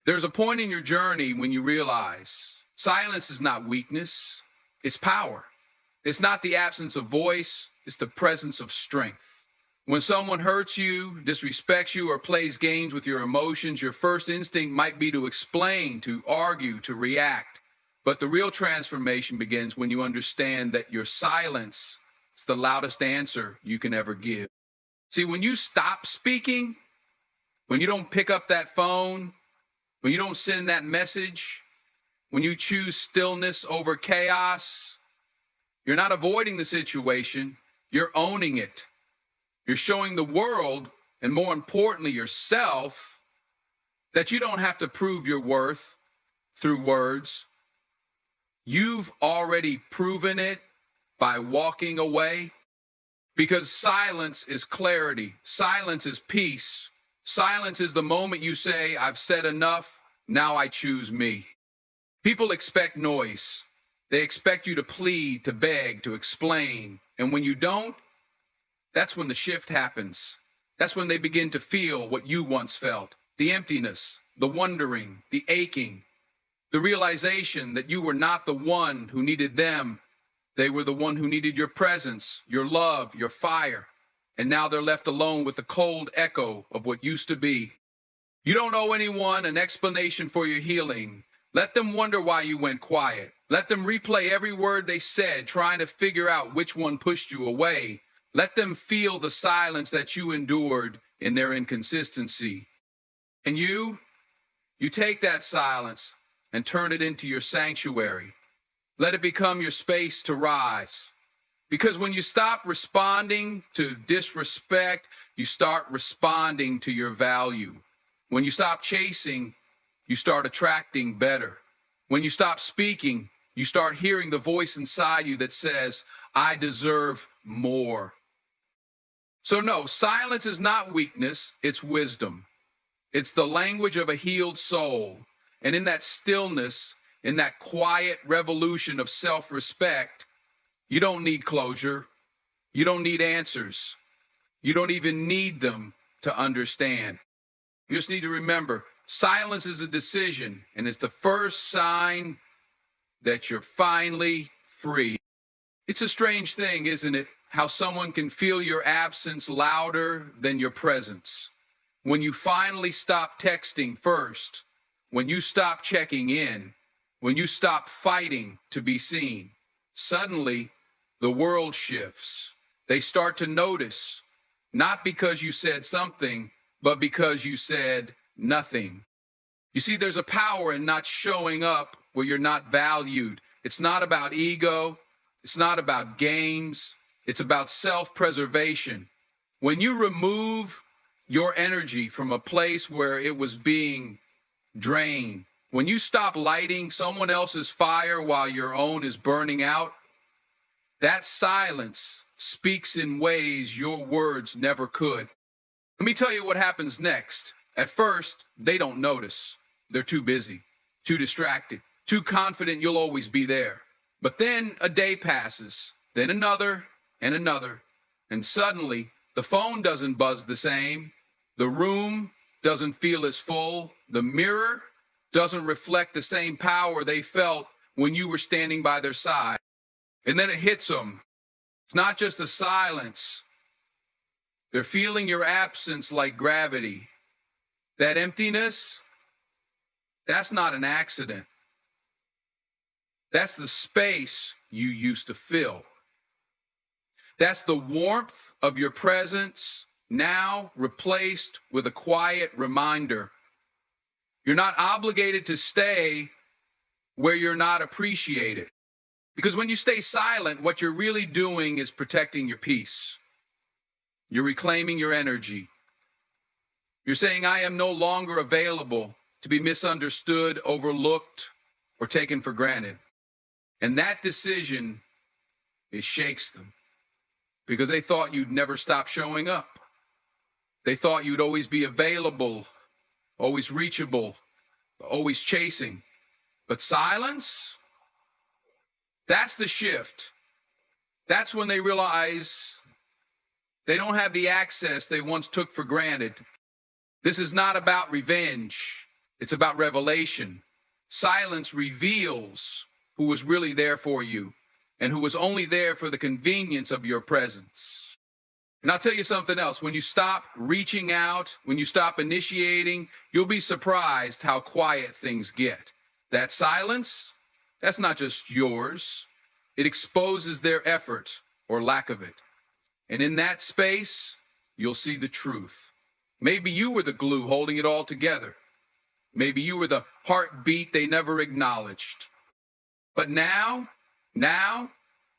There's a point in your journey when you realize silence is not weakness, it's power. It's not the absence of voice, it's the presence of strength. When someone hurts you, disrespects you, or plays games with your emotions, your first instinct might be to explain, to argue, to react. But the real transformation begins when you understand that your silence is the loudest answer you can ever give. See, when you stop speaking, when you don't pick up that phone, when you don't send that message, when you choose stillness over chaos, you're not avoiding the situation, you're owning it. You're showing the world, and more importantly, yourself, that you don't have to prove your worth through words. You've already proven it by walking away, because silence is clarity. Silence is peace. Silence is the moment you say, I've said enough, now I choose me. People expect noise. They expect you to plead, to beg, to explain. And when you don't, that's when the shift happens. That's when they begin to feel what you once felt. The emptiness, the wondering, the aching, the realization that you were not the one who needed them. They were the one who needed your presence, your love, your fire. And now they're left alone with the cold echo of what used to be. You don't owe anyone an explanation for your healing. Let them wonder why you went quiet. Let them replay every word they said, trying to figure out which one pushed you away. Let them feel the silence that you endured in their inconsistency. And you take that silence and turn it into your sanctuary. Let it become your space to rise. Because when you stop responding to disrespect, you start responding to your value. When you stop chasing, you start attracting better. When you stop speaking, you start hearing the voice inside you that says, I deserve more. So no, silence is not weakness, it's wisdom. It's the language of a healed soul. And in that stillness, in that quiet revolution of self-respect, you don't need closure. You don't need answers. You don't even need them to understand. You just need to remember, silence is a decision, and it's the first sign that you're finally free. It's a strange thing, isn't it? How someone can feel your absence louder than your presence. When you finally stop texting first, when you stop checking in, when you stop fighting to be seen, suddenly the world shifts. They start to notice, not because you said something, but because you said nothing. You see, there's a power in not showing up where you're not valued. It's not about ego. It's not about games. It's about self-preservation. When you remove your energy from a place where it was being drained, when you stop lighting someone else's fire while your own is burning out, that silence speaks in ways your words never could. Let me tell you what happens next. At first, they don't notice. They're too busy, too distracted, too confident you'll always be there. But then a day passes, then another and another, and suddenly the phone doesn't buzz the same, the room doesn't feel as full, the mirror doesn't reflect the same power they felt when you were standing by their side. And then it hits them. It's not just a silence. They're feeling your absence like gravity. That emptiness, that's not an accident. That's the space you used to fill. That's the warmth of your presence now replaced with a quiet reminder. You're not obligated to stay where you're not appreciated. Because when you stay silent, what you're really doing is protecting your peace. You're reclaiming your energy. You're saying, I am no longer available to be misunderstood, overlooked, or taken for granted. And that decision, it shakes them. Because they thought you'd never stop showing up. They thought you'd always be available, always reachable, always chasing. But silence? That's the shift. That's when they realize they don't have the access they once took for granted. This is not about revenge. It's about revelation. Silence reveals who was really there for you and who was only there for the convenience of your presence. And I'll tell you something else. When you stop reaching out, when you stop initiating, you'll be surprised how quiet things get. That silence, that's not just yours. It exposes their effort or lack of it. And in that space, you'll see the truth. Maybe you were the glue holding it all together. Maybe you were the heartbeat they never acknowledged. But now,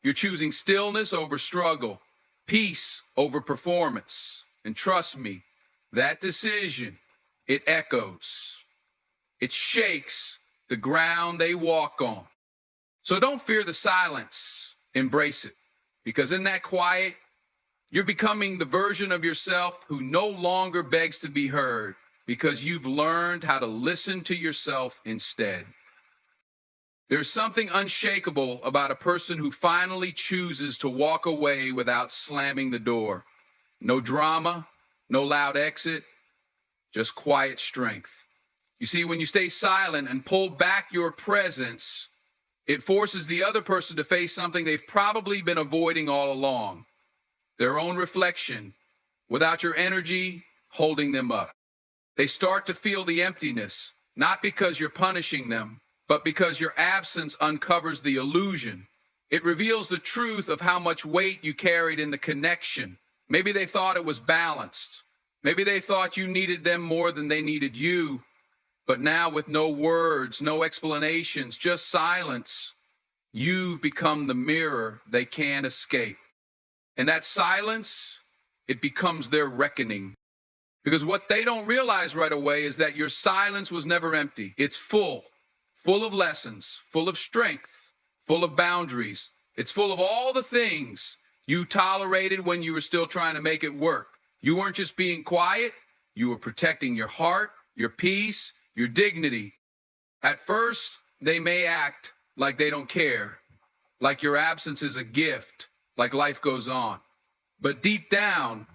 you're choosing stillness over struggle, peace over performance. And trust me, that decision, it echoes. It shakes the ground they walk on. So don't fear the silence, embrace it. Because in that quiet, you're becoming the version of yourself who no longer begs to be heard because you've learned how to listen to yourself instead. There's something unshakable about a person who finally chooses to walk away without slamming the door. No drama, no loud exit, just quiet strength. You see, when you stay silent and pull back your presence, it forces the other person to face something they've probably been avoiding all along. Their own reflection, without your energy holding them up. They start to feel the emptiness, not because you're punishing them, but because your absence uncovers the illusion. It reveals the truth of how much weight you carried in the connection. Maybe they thought it was balanced. Maybe they thought you needed them more than they needed you. But now, with no words, no explanations, just silence, you've become the mirror they can't escape. And that silence, it becomes their reckoning. Because what they don't realize right away is that your silence was never empty. It's full of lessons, full of strength, full of boundaries. It's full of all the things you tolerated when you were still trying to make it work. You weren't just being quiet, you were protecting your heart, your peace, your dignity. At first, they may act like they don't care, like your absence is a gift, like life goes on. But deep down,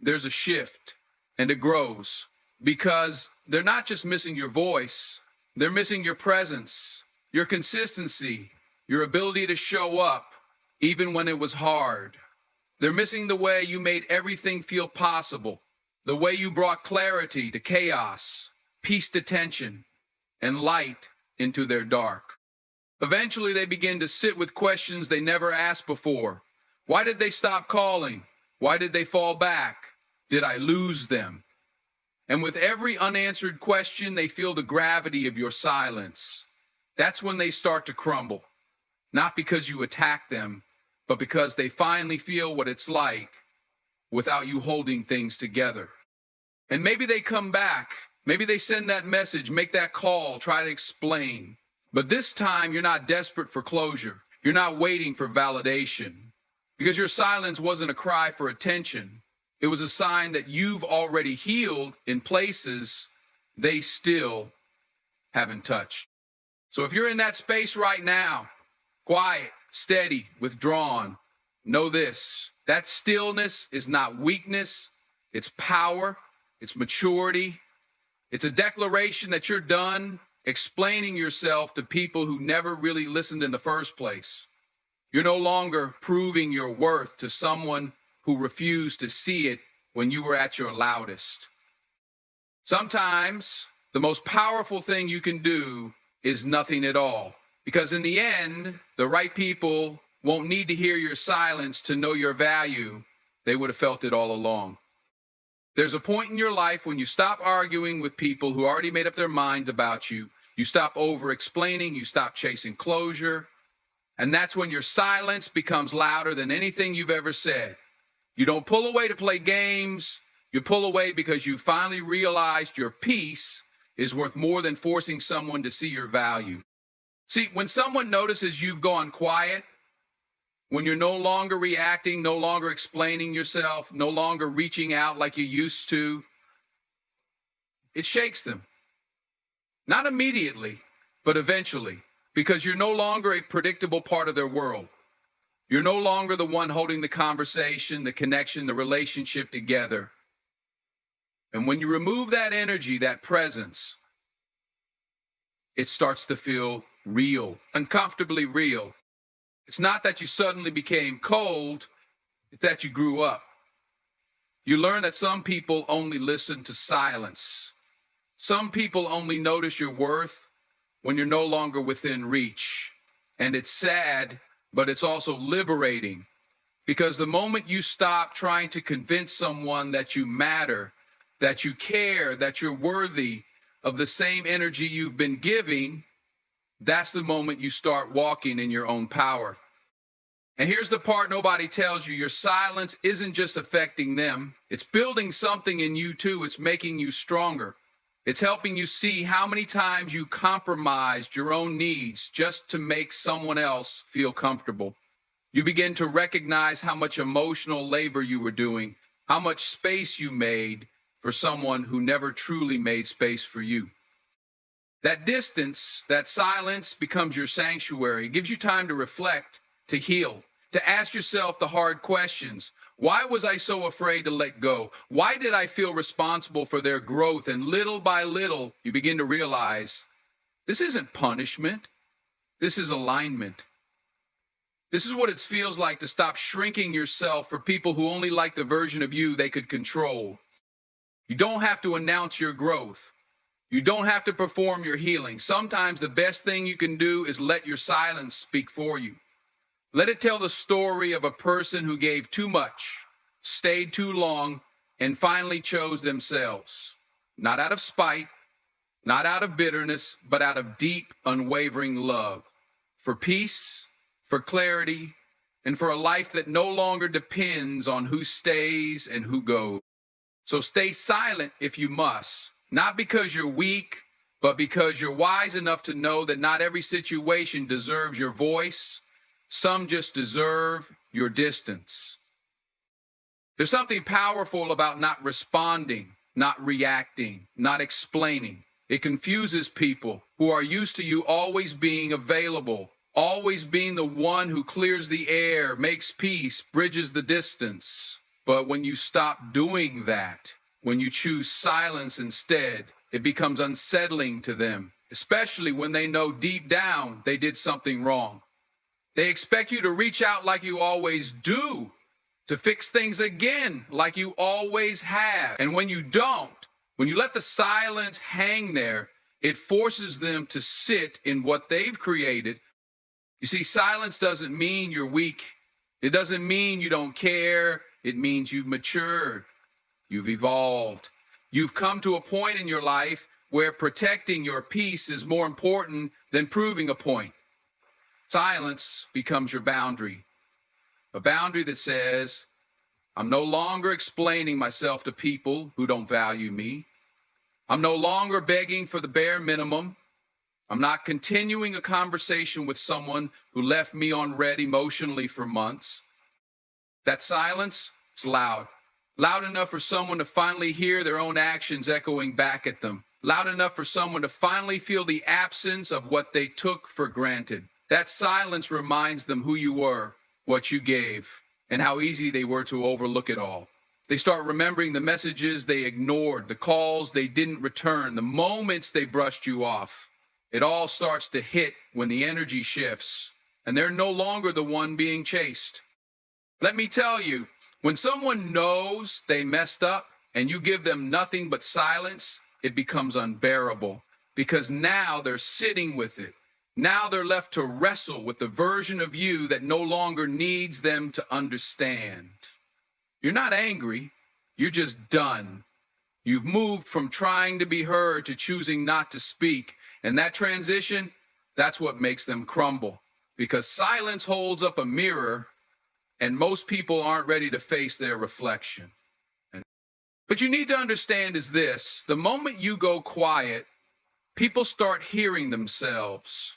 there's a shift, and it grows, because they're not just missing your voice, they're missing your presence, your consistency, your ability to show up, even when it was hard. They're missing the way you made everything feel possible, the way you brought clarity to chaos, peace to tension, and light into their dark. Eventually, they begin to sit with questions they never asked before. Why did they stop calling? Why did they fall back? Did I lose them? And with every unanswered question, they feel the gravity of your silence. That's when they start to crumble. Not because you attack them, but because they finally feel what it's like without you holding things together. And maybe they come back. Maybe they send that message, make that call, try to explain. But this time, you're not desperate for closure. You're not waiting for validation. Because your silence wasn't a cry for attention. It was a sign that you've already healed in places they still haven't touched. So if you're in that space right now, quiet, steady, withdrawn, know this: that stillness is not weakness, it's power, it's maturity. It's a declaration that you're done explaining yourself to people who never really listened in the first place. You're no longer proving your worth to someone who refused to see it when you were at your loudest. Sometimes the most powerful thing you can do is nothing at all, because in the end, the right people won't need to hear your silence to know your value. They would have felt it all along. There's a point in your life when you stop arguing with people who already made up their minds about you. You stop over-explaining, you stop chasing closure, and that's when your silence becomes louder than anything you've ever said. You don't pull away to play games. You pull away because you finally realized your peace is worth more than forcing someone to see your value. See, when someone notices you've gone quiet, when you're no longer reacting, no longer explaining yourself, no longer reaching out like you used to, it shakes them. Not immediately, but eventually, because you're no longer a predictable part of their world. You're no longer the one holding the conversation, the connection, the relationship together. And when you remove that energy, that presence, it starts to feel real, uncomfortably real. It's not that you suddenly became cold, it's that you grew up. You learn that some people only listen to silence. Some people only notice your worth when you're no longer within reach. And it's sad, but it's also liberating. Because the moment you stop trying to convince someone that you matter, that you care, that you're worthy of the same energy you've been giving, that's the moment you start walking in your own power. And here's the part nobody tells you. Your silence isn't just affecting them. It's building something in you too. It's making you stronger. It's helping you see how many times you compromised your own needs just to make someone else feel comfortable. You begin to recognize how much emotional labor you were doing, how much space you made for someone who never truly made space for you. That distance, that silence becomes your sanctuary. It gives you time to reflect, to heal, to ask yourself the hard questions. Why was I so afraid to let go? Why did I feel responsible for their growth? And little by little, you begin to realize this isn't punishment. This is alignment. This is what it feels like to stop shrinking yourself for people who only like the version of you they could control. You don't have to announce your growth. You don't have to perform your healing. Sometimes the best thing you can do is let your silence speak for you. Let it tell the story of a person who gave too much, stayed too long, and finally chose themselves. Not out of spite, not out of bitterness, but out of deep, unwavering love. For peace, for clarity, and for a life that no longer depends on who stays and who goes. So stay silent if you must, not because you're weak, but because you're wise enough to know that not every situation deserves your voice. Some just deserve your distance. There's something powerful about not responding, not reacting, not explaining. It confuses people who are used to you always being available, always being the one who clears the air, makes peace, bridges the distance. But when you stop doing that, when you choose silence instead, it becomes unsettling to them, especially when they know deep down they did something wrong. They expect you to reach out like you always do, to fix things again like you always have. And when you don't, when you let the silence hang there, it forces them to sit in what they've created. You see, silence doesn't mean you're weak. It doesn't mean you don't care. It means you've matured. You've evolved. You've come to a point in your life where protecting your peace is more important than proving a point. Silence becomes your boundary, a boundary that says, I'm no longer explaining myself to people who don't value me. I'm no longer begging for the bare minimum. I'm not continuing a conversation with someone who left me on red emotionally for months. That silence, it's loud. Loud enough for someone to finally hear their own actions echoing back at them. Loud enough for someone to finally feel the absence of what they took for granted. That silence reminds them who you were, what you gave, and how easy they were to overlook it all. They start remembering the messages they ignored, the calls they didn't return, the moments they brushed you off. It all starts to hit when the energy shifts, and they're no longer the one being chased. Let me tell you, when someone knows they messed up and you give them nothing but silence, it becomes unbearable because now they're sitting with it. Now they're left to wrestle with the version of you that no longer needs them to understand. You're not angry, you're just done. You've moved from trying to be heard to choosing not to speak. And that transition, that's what makes them crumble. Because silence holds up a mirror, and most people aren't ready to face their reflection. What you need to understand is this: the moment you go quiet, people start hearing themselves.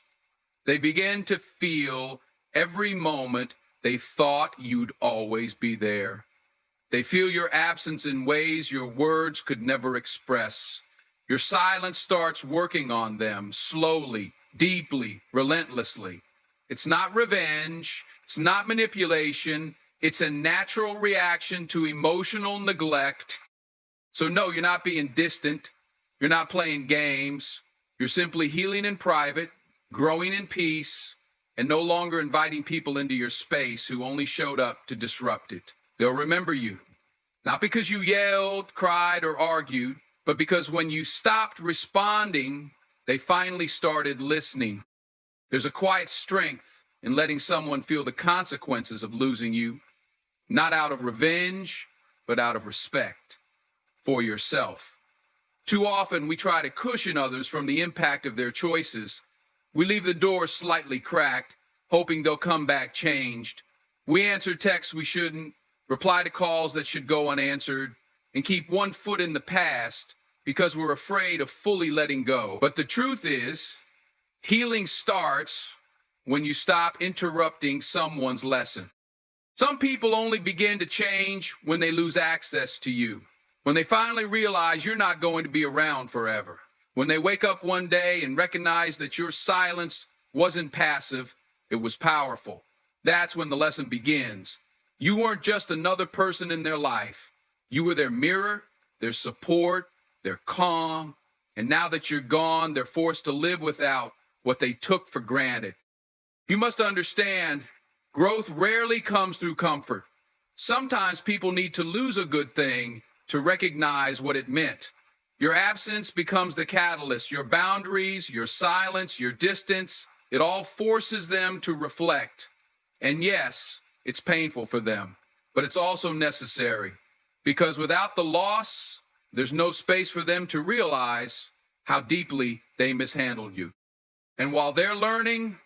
They begin to feel every moment they thought you'd always be there. They feel your absence in ways your words could never express. Your silence starts working on them slowly, deeply, relentlessly. It's not revenge. It's not manipulation. It's a natural reaction to emotional neglect. So no, you're not being distant. You're not playing games. You're simply healing in private, growing in peace, and no longer inviting people into your space who only showed up to disrupt it. They'll remember you, not because you yelled, cried, or argued, but because when you stopped responding, they finally started listening. There's a quiet strength in letting someone feel the consequences of losing you, not out of revenge, but out of respect for yourself. Too often, we try to cushion others from the impact of their choices. We leave the door slightly cracked, hoping they'll come back changed. We answer texts we shouldn't, reply to calls that should go unanswered, and keep one foot in the past because we're afraid of fully letting go. But the truth is, healing starts when you stop interrupting someone's lesson. Some people only begin to change when they lose access to you, when they finally realize you're not going to be around forever, when they wake up one day and recognize that your silence wasn't passive, it was powerful. That's when the lesson begins. You weren't just another person in their life. You were their mirror, their support, their calm, and now that you're gone, they're forced to live without what they took for granted. You must understand, growth rarely comes through comfort. Sometimes people need to lose a good thing to recognize what it meant. Your absence becomes the catalyst. Your boundaries, your silence, your distance, it all forces them to reflect. And yes, it's painful for them, but it's also necessary, because without the loss, there's no space for them to realize how deeply they mishandled you. And while they're learning,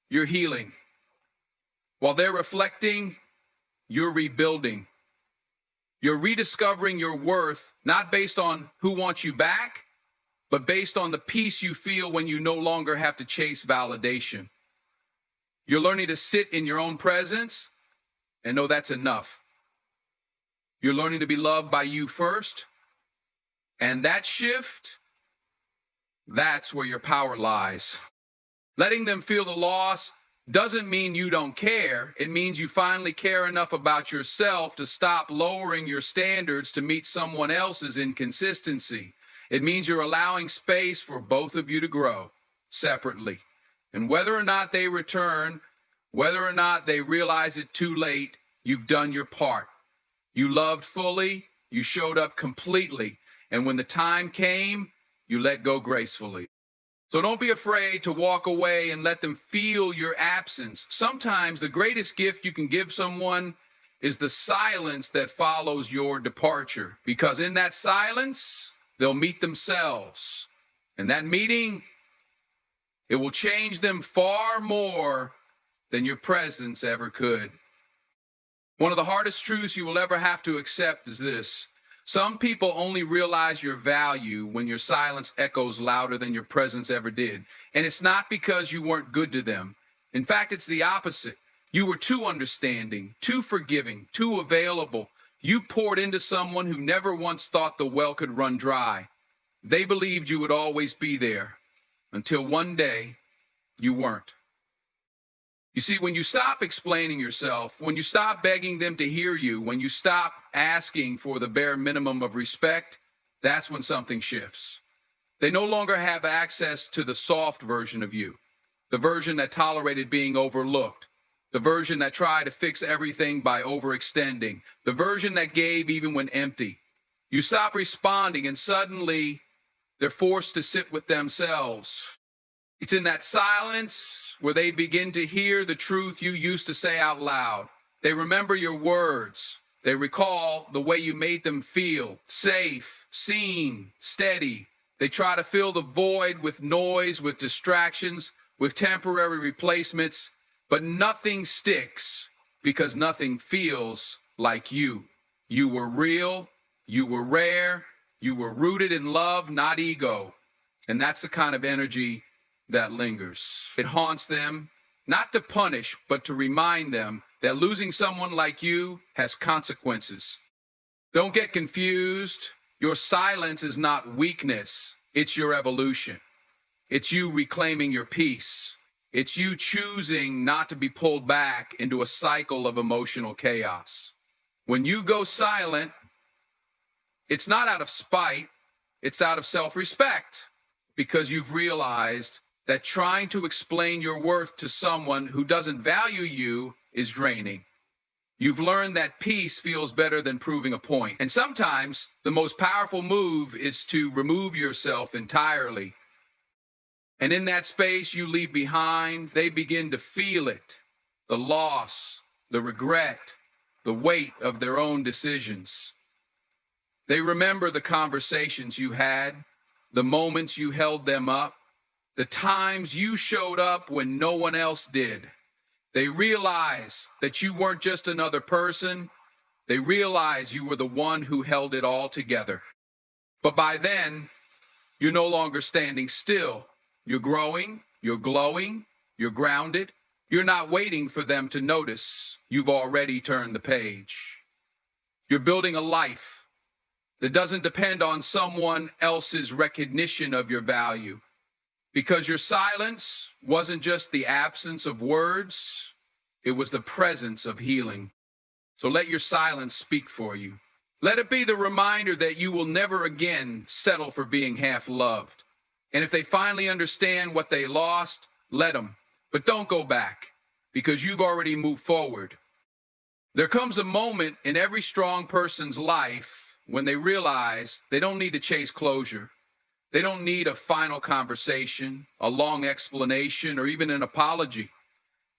you're healing. While they're reflecting, you're rebuilding. You're rediscovering your worth, not based on who wants you back, but based on the peace you feel when you no longer have to chase validation. You're learning to sit in your own presence and know that's enough. You're learning to be loved by you first. And that shift, that's where your power lies. Letting them feel the loss doesn't mean you don't care. It means you finally care enough about yourself to stop lowering your standards to meet someone else's inconsistency. It means you're allowing space for both of you to grow separately. And whether or not they return, whether or not they realize it too late, you've done your part. You loved fully, you showed up completely, and when the time came, you let go gracefully. So don't be afraid to walk away and let them feel your absence. Sometimes the greatest gift you can give someone is the silence that follows your departure, because in that silence, they'll meet themselves. And that meeting, it will change them far more than your presence ever could. One of the hardest truths you will ever have to accept is this: some people only realize your value when your silence echoes louder than your presence ever did. And it's not because you weren't good to them. In fact, it's the opposite. You were too understanding, too forgiving, too available. You poured into someone who never once thought the well could run dry. They believed you would always be there, until one day you weren't. You see, when you stop explaining yourself, when you stop begging them to hear you, when you stop asking for the bare minimum of respect, that's when something shifts. They no longer have access to the soft version of you, the version that tolerated being overlooked, the version that tried to fix everything by overextending, the version that gave even when empty. You stop responding, and suddenly they're forced to sit with themselves. It's in that silence where they begin to hear the truth you used to say out loud. They remember your words. They recall the way you made them feel, safe, seen, steady. They try to fill the void with noise, with distractions, with temporary replacements, but nothing sticks because nothing feels like you. You were real, you were rare, you were rooted in love, not ego. And that's the kind of energy that lingers. It haunts them, not to punish, but to remind them that losing someone like you has consequences. Don't get confused. Your silence is not weakness. It's your evolution. It's you reclaiming your peace. It's you choosing not to be pulled back into a cycle of emotional chaos. When you go silent, it's not out of spite, it's out of self-respect. because you've realized that trying to explain your worth to someone who doesn't value you is draining. You've learned that peace feels better than proving a point. And sometimes the most powerful move is to remove yourself entirely. And in that space you leave behind, they begin to feel it, the loss, the regret, the weight of their own decisions. They remember the conversations you had, the moments you held them up, the times you showed up when no one else did. They realize that you weren't just another person. They realize you were the one who held it all together. But by then, you're no longer standing still. You're growing, you're glowing, you're grounded. You're not waiting for them to notice. You've already turned the page. You're building a life that doesn't depend on someone else's recognition of your value. Because your silence wasn't just the absence of words, it was the presence of healing. So let your silence speak for you. Let it be the reminder that you will never again settle for being half loved. And if they finally understand what they lost, let them. But don't go back, because you've already moved forward. There comes a moment in every strong person's life when they realize they don't need to chase closure. They don't need a final conversation, a long explanation, or even an apology.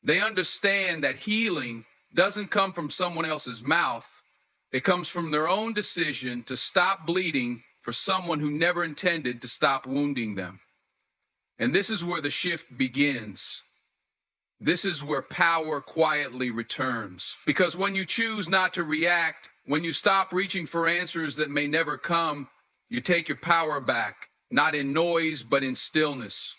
They understand that healing doesn't come from someone else's mouth. It comes from their own decision to stop bleeding for someone who never intended to stop wounding them. And this is where the shift begins. This is where power quietly returns. Because when you choose not to react, when you stop reaching for answers that may never come, you take your power back, not in noise, but in stillness.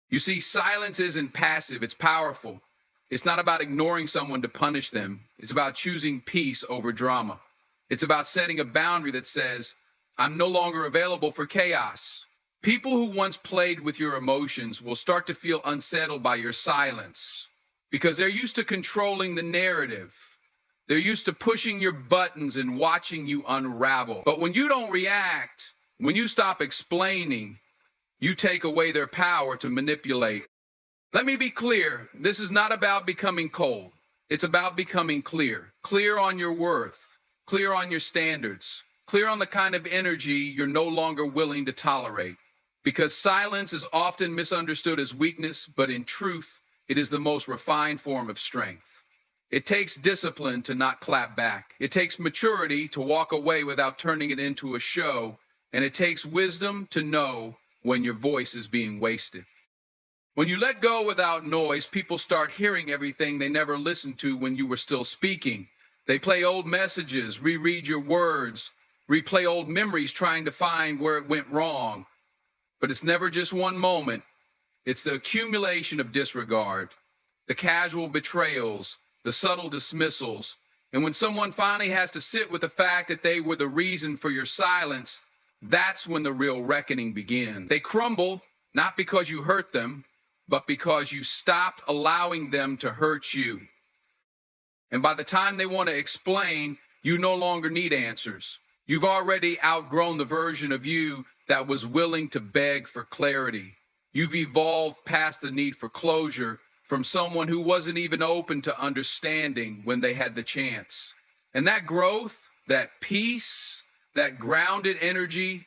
You see, silence isn't passive, it's powerful. It's not about ignoring someone to punish them. It's about choosing peace over drama. It's about setting a boundary that says, I'm no longer available for chaos. People who once played with your emotions will start to feel unsettled by your silence because they're used to controlling the narrative. They're used to pushing your buttons and watching you unravel. But when you don't react, when you stop explaining, you take away their power to manipulate. Let me be clear, this is not about becoming cold. It's about becoming clear. Clear on your worth, clear on your standards, clear on the kind of energy you're no longer willing to tolerate. Because silence is often misunderstood as weakness, but in truth, it is the most refined form of strength. It takes discipline to not clap back. It takes maturity to walk away without turning it into a show. And it takes wisdom to know when your voice is being wasted. When you let go without noise, people start hearing everything they never listened to when you were still speaking. They play old messages, reread your words, replay old memories trying to find where it went wrong. But it's never just one moment. It's the accumulation of disregard, the casual betrayals, the subtle dismissals. And when someone finally has to sit with the fact that they were the reason for your silence, that's when the real reckoning begins. They crumble, not because you hurt them, but because you stopped allowing them to hurt you. And by the time they want to explain, you no longer need answers. You've already outgrown the version of you that was willing to beg for clarity. You've evolved past the need for closure from someone who wasn't even open to understanding when they had the chance. And that growth, that peace, that grounded energy,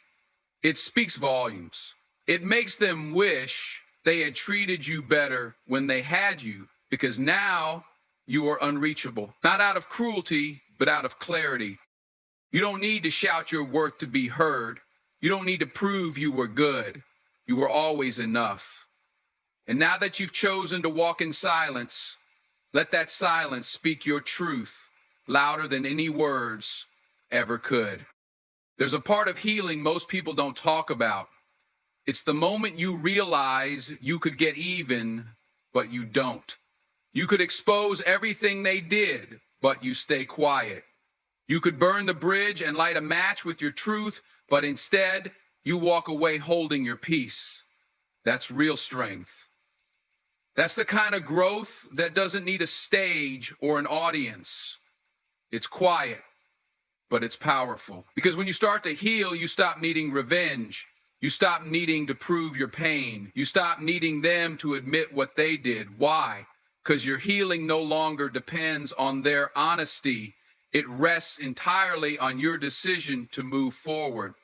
it speaks volumes. It makes them wish they had treated you better when they had you, because now you are unreachable. Not out of cruelty, but out of clarity. You don't need to shout your worth to be heard. You don't need to prove you were good. You were always enough. And now that you've chosen to walk in silence, let that silence speak your truth louder than any words ever could. There's a part of healing most people don't talk about. It's the moment you realize you could get even, but you don't. You could expose everything they did, but you stay quiet. You could burn the bridge and light a match with your truth, but instead, you walk away holding your peace. That's real strength. That's the kind of growth that doesn't need a stage or an audience. It's quiet, but it's powerful. Because when you start to heal, you stop needing revenge. You stop needing to prove your pain. You stop needing them to admit what they did. Why? Because your healing no longer depends on their honesty. It rests entirely on your decision to move forward.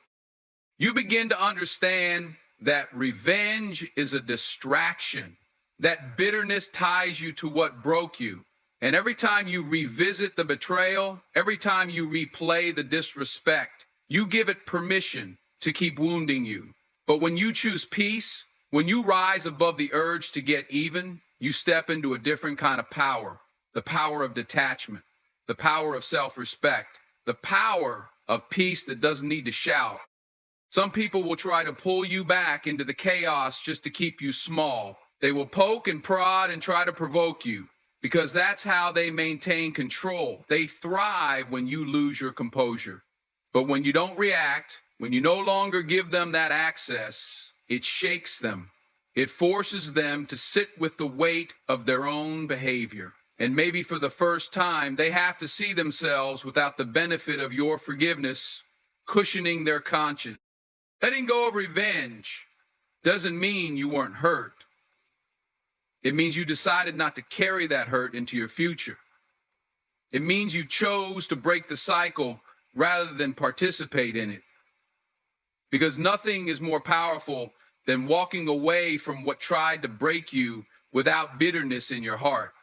You begin to understand that revenge is a distraction, that bitterness ties you to what broke you. And every time you revisit the betrayal, every time you replay the disrespect, you give it permission to keep wounding you. But when you choose peace, when you rise above the urge to get even, you step into a different kind of power, the power of detachment, the power of self-respect, the power of peace that doesn't need to shout. Some people will try to pull you back into the chaos just to keep you small. They will poke and prod and try to provoke you because that's how they maintain control. They thrive when you lose your composure. But when you don't react, when you no longer give them that access, it shakes them. It forces them to sit with the weight of their own behavior. And maybe for the first time, they have to see themselves without the benefit of your forgiveness cushioning their conscience. Letting go of revenge doesn't mean you weren't hurt. It means you decided not to carry that hurt into your future. It means you chose to break the cycle rather than participate in it. Because nothing is more powerful than walking away from what tried to break you without bitterness in your heart.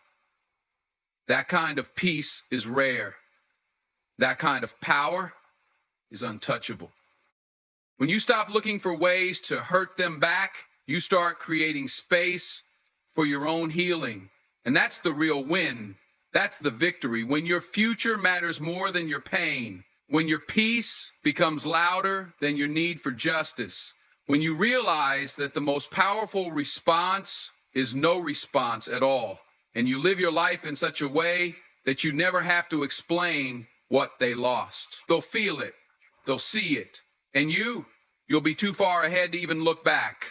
That kind of peace is rare. That kind of power is untouchable. When you stop looking for ways to hurt them back, you start creating space for your own healing. And that's the real win. That's the victory. When your future matters more than your pain, when your peace becomes louder than your need for justice, when you realize that the most powerful response is no response at all, and you live your life in such a way that you never have to explain what they lost. They'll feel it. They'll see it. And you'll be too far ahead to even look back.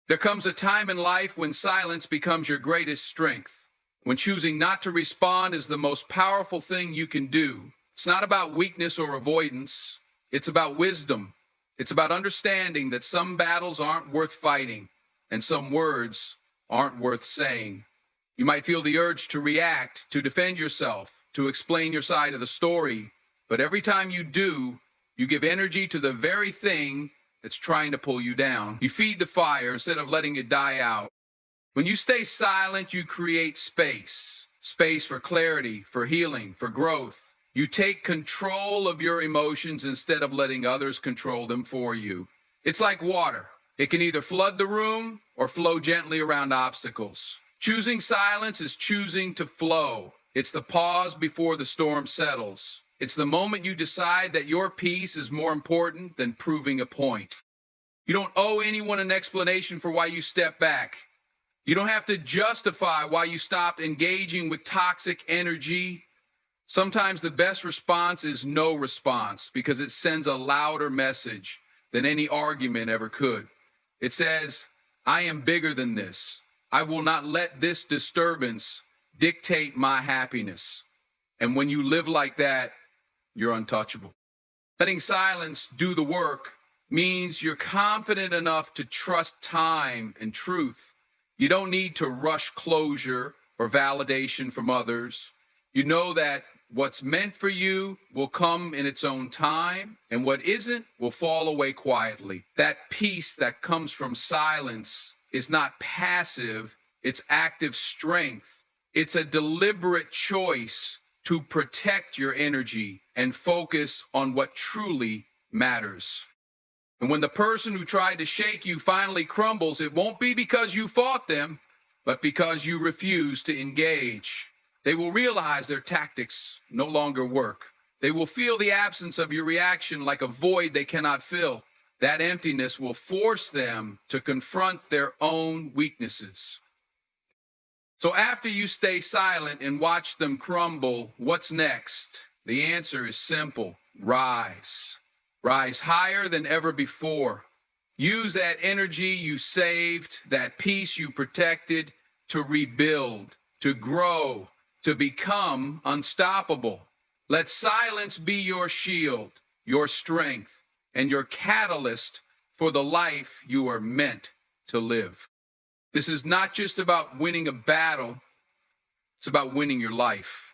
There comes a time in life when silence becomes your greatest strength, when choosing not to respond is the most powerful thing you can do. It's not about weakness or avoidance. It's about wisdom. It's about understanding that some battles aren't worth fighting and some words aren't worth saying. You might feel the urge to react, to defend yourself, to explain your side of the story, but every time you do, you give energy to the very thing that's trying to pull you down. You feed the fire instead of letting it die out. When you stay silent, you create space. Space for clarity, for healing, for growth. You take control of your emotions instead of letting others control them for you. It's like water. It can either flood the room or flow gently around obstacles. Choosing silence is choosing to flow. It's the pause before the storm settles. It's the moment you decide that your peace is more important than proving a point. You don't owe anyone an explanation for why you step back. You don't have to justify why you stopped engaging with toxic energy. Sometimes the best response is no response because it sends a louder message than any argument ever could. It says, I am bigger than this. I will not let this disturbance dictate my happiness. And when you live like that, you're untouchable. Letting silence do the work means you're confident enough to trust time and truth. You don't need to rush closure or validation from others. You know that what's meant for you will come in its own time, and what isn't will fall away quietly. That peace that comes from silence is not passive, it's active strength. It's a deliberate choice to protect your energy and focus on what truly matters. And when the person who tried to shake you finally crumbles, it won't be because you fought them, but because you refuse to engage. They will realize their tactics no longer work. They will feel the absence of your reaction like a void they cannot fill. That emptiness will force them to confront their own weaknesses. So after you stay silent and watch them crumble, what's next? The answer is simple. Rise. Rise higher than ever before. Use that energy you saved, that peace you protected, to rebuild, to grow, to become unstoppable. Let silence be your shield, your strength, and your catalyst for the life you are meant to live. This is not just about winning a battle, it's about winning your life.